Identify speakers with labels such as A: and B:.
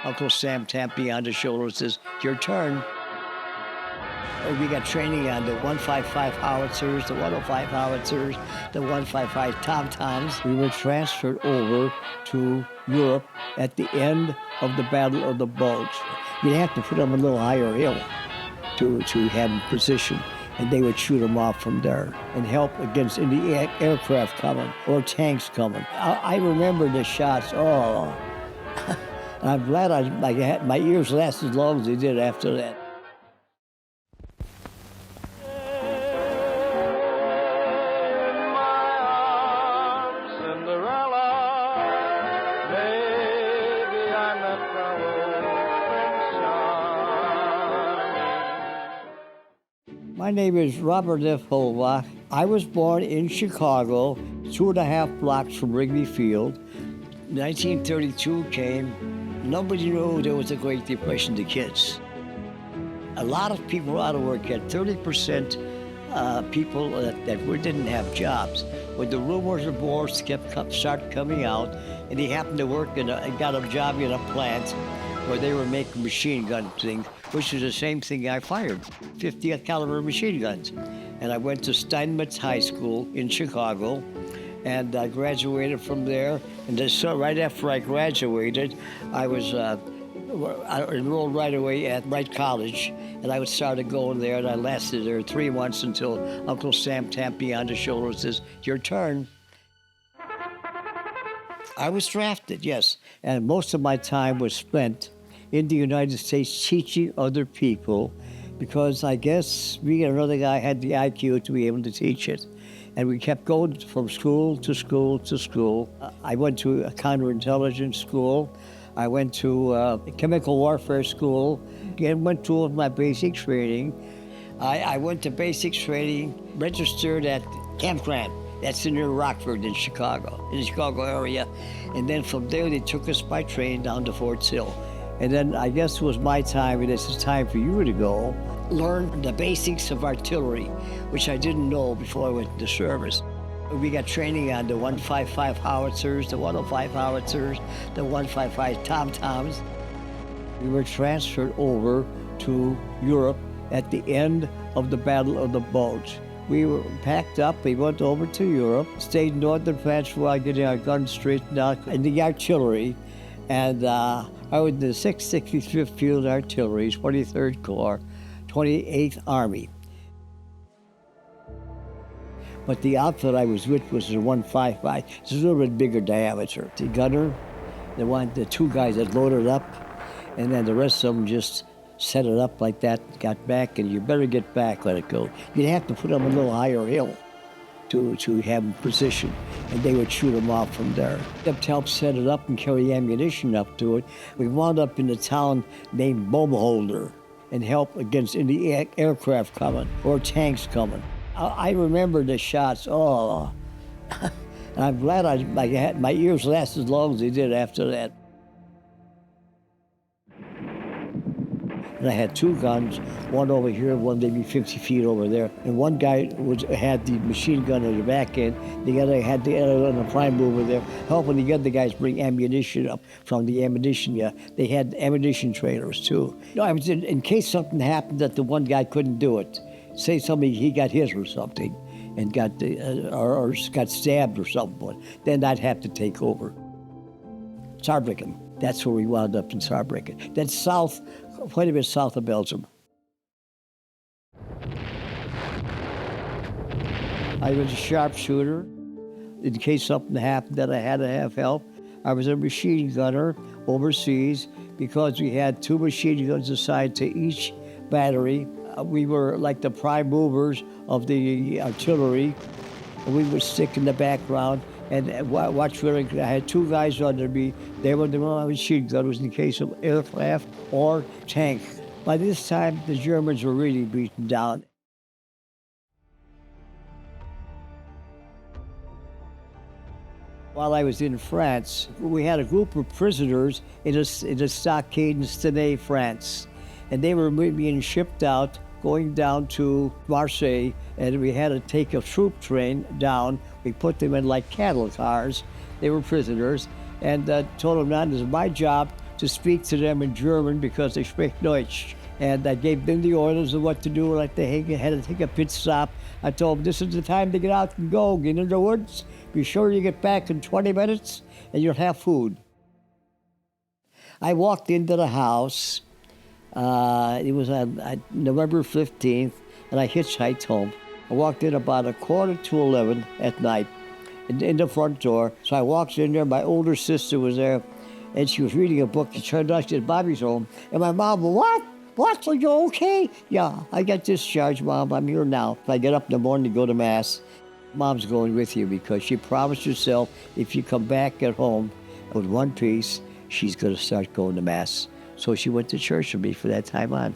A: Uncle Sam tapped me on the shoulder and says, "Your turn." We got training on the 155 howitzers, the 105 howitzers, the 155 tom-toms. We were transferred over to Europe at the end of the Battle of the Bulge. You'd have to put them a little higher hill to have them position, and they would shoot them off from there and help against any aircraft coming or tanks coming. I remember the shots. Oh, I'm glad my ears lasted as long as they did after that. My name is Robert F. Holbach. I was born in Chicago, 2.5 blocks from Wrigley Field. 1932 came. Nobody knew there was a Great Depression to kids. A lot of people were out of work. You had 30% people that didn't have jobs. When the rumors of wars started coming out, and he happened to work got a job in a plant where they were making machine gun things, which is the same thing I fired, 50th caliber machine guns. And I went to Steinmetz High School in Chicago, and I graduated from there. And so right after I graduated, I was I enrolled right away at Wright College, and I started going there, and I lasted there 3 months until Uncle Sam tapped me on the shoulder and says, "Your turn." I was drafted, yes, and most of my time was spent in the United States teaching other people, because I guess me and another guy had the IQ to be able to teach it. And we kept going from school to school to school. I went to a counterintelligence school. I went to a chemical warfare school. Again, went through my basic training. I went to basic training, registered at Camp Grant. That's near Rockford in the Chicago area. And then from there, they took us by train down to Fort Sill. And then I guess it was my time, and it's time for you to go, learn the basics of artillery, which I didn't know before I went into service. We got training on the 155 howitzers, the 105 howitzers, the 155 tom-toms. We were transferred over to Europe at the end of the Battle of the Bulge. We were packed up, we went over to Europe, stayed in northern France while getting our guns straightened out in the artillery. And I was in the 665th Field Artillery, 23rd Corps, 28th Army. But the outfit I was with was the 155. It's a little bit bigger diameter. The gunner, the two guys that loaded up, and then the rest of them just set it up like that, got back, and you better get back, let it go. You'd have to put them a little higher hill to have them position, and they would shoot them off from there. To help set it up and carry ammunition up to it, we wound up in a town named Baumholder and help against any aircraft coming or tanks coming. I remember the shots. Oh, I'm glad my ears lasted as long as they did after that. And I had two guns, one over here, one maybe 50 feet over there. And one guy had the machine gun at the back end. The other had the other on the prime mover there, helping the other guys bring ammunition up from the ammunition. Yeah, they had ammunition trailers too. I was in case something happened that the one guy couldn't do it. Say he got hit or something, and got or got stabbed or something. Then I'd have to take over. Saarbrücken. That's where we wound up in Saarbrücken. That's south. Quite a bit south of Belgium. I was a sharpshooter. In case something happened that I had to have help. I was a machine gunner overseas because we had 2 machine guns assigned to each battery. We were like the prime movers of the artillery. We would stick in the background and watch where I had 2 guys under me. They were the machine gunners in case of aircraft or tank. By this time, the Germans were really beaten down. While I was in France, we had a group of prisoners in a stockade in Stenay, France. And they were being shipped out, going down to Marseille, and we had to take a troop train down. We put them in like cattle cars. They were prisoners, and told them that it was my job to speak to them in German because they speak Deutsch. And I gave them the orders of what to do, like they had to take a pit stop. I told them, this is the time to get out and go. Get in the woods. Be sure you get back in 20 minutes and you'll have food. I walked into the house. It was on November 15th, and I hitchhiked home. I walked in about 11:45 at night in the front door. So I walked in there. My older sister was there, and she was reading a book. She turned out, she said, Bobby's home. And my mom, what? What? Are you okay? Yeah, I got discharged, Mom. I'm here now. If I get up in the morning to go to Mass, Mom's going with you because she promised herself if you come back at home with one piece, she's going to start going to Mass. So she went to church with me for that time on.